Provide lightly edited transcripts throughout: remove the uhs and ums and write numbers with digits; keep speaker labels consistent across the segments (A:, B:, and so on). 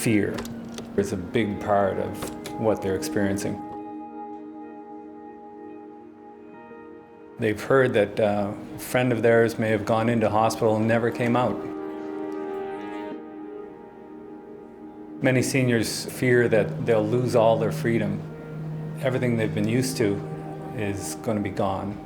A: fear is a big part of what they're experiencing. They've heard that a friend of theirs may have gone into hospital and never came out. Many seniors fear that they'll lose all their freedom. Everything they've been used to is going to be gone.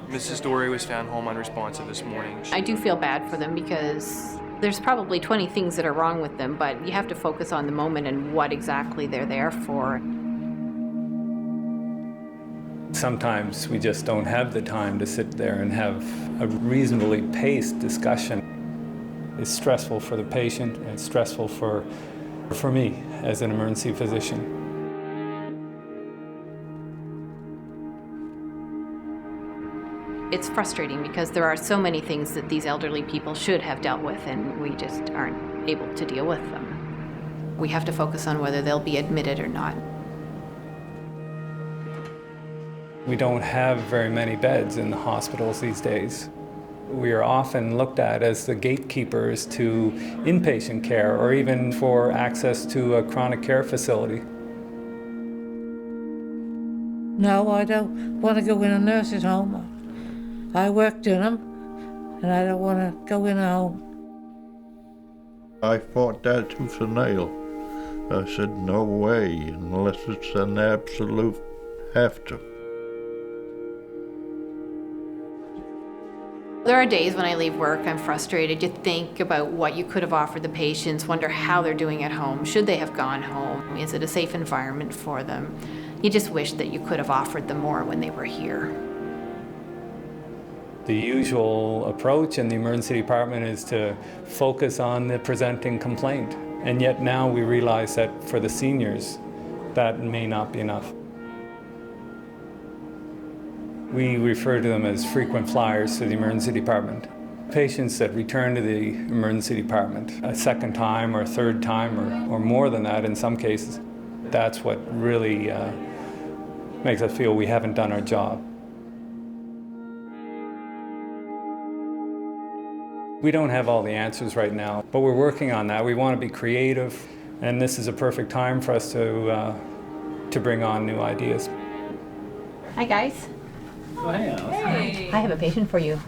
B: Mrs. Dory was found home unresponsive this morning.
C: I do feel bad for them because there's probably 20 things that are wrong with them, but you have to focus on the moment and what exactly they're there for.
A: Sometimes we just don't have the time to sit there and have a reasonably paced discussion. It's stressful for the patient, and it's stressful for me as an emergency physician.
C: It's frustrating because there are so many things that these elderly people should have dealt with, and we just aren't able to deal with them. We have to focus on whether they'll be admitted or not.
A: We don't have very many beds in the hospitals these days. We are often looked at as the gatekeepers to inpatient care or even for access to a chronic care facility.
D: No, I don't want to go in a nursing home. I worked in them, and I don't want to go in a home.
E: I fought that tooth and nail. I said, no way, unless it's an absolute have to.
C: There are days when I leave work, I'm frustrated. You think about what you could have offered the patients, wonder how they're doing at home. Should they have gone home? Is it a safe environment for them? You just wish that you could have offered them more when they were here.
A: The usual approach in the emergency department is to focus on the presenting complaint. And yet now we realize that for the seniors, that may not be enough. We refer to them as frequent flyers to the emergency department. Patients that return to the emergency department a second time or a third time or more than that in some cases, that's what really makes us feel we haven't done our job. We don't have all the answers right now, but we're working on that. We want to be creative, and this is a perfect time for us to bring on new ideas.
C: Hi, guys.
F: Oh, hey, Alice.
G: Hey.
C: I have a patient for you.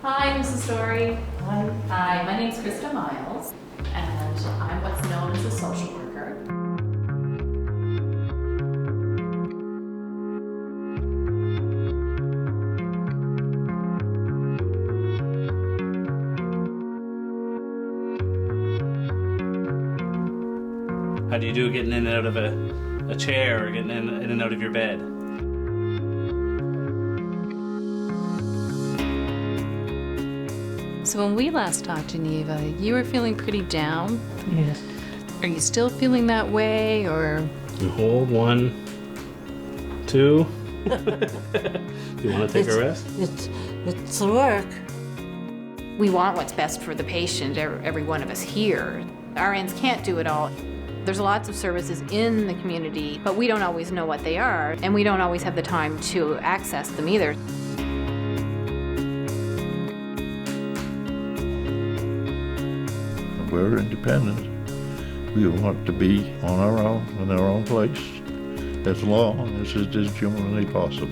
G: Hi, Mrs. Dory. Hi, my name's Krista Miles, and I'm what's known as a social worker.
F: How do you do getting in and out of a chair or getting in and out of your bed?
G: So when we last talked, Geneva, you were feeling pretty down.
D: Yes.
G: Are you still feeling that way, or?
F: You hold 1, 2. You want to take a rest?
D: It's the work.
C: We want what's best for the patient, every one of us here. RNs can't do it all. There's lots of services in the community, but we don't always know what they are, and we don't always have the time to access them either.
E: We're independent. We want to be on our own, in our own place, as long as it is humanly possible.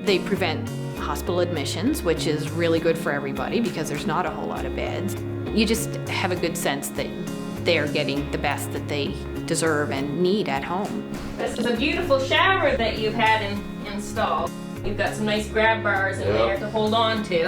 C: They prevent hospital admissions, which is really good for everybody because there's not a whole lot of beds. You just have a good sense that they're getting the best that they deserve and need at home.
H: This is a beautiful shower that you've had installed. You've got some nice grab bars in there to hold on to.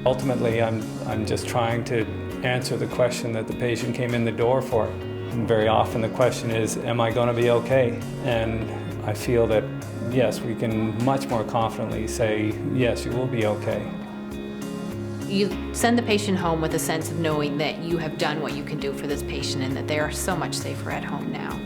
A: Ultimately, I'm just trying to answer the question that the patient came in the door for. And very often the question is, am I going to be okay? And I feel that, yes, we can much more confidently say, yes, you will be okay.
C: You send the patient home with a sense of knowing that you have done what you can do for this patient and that they are so much safer at home now.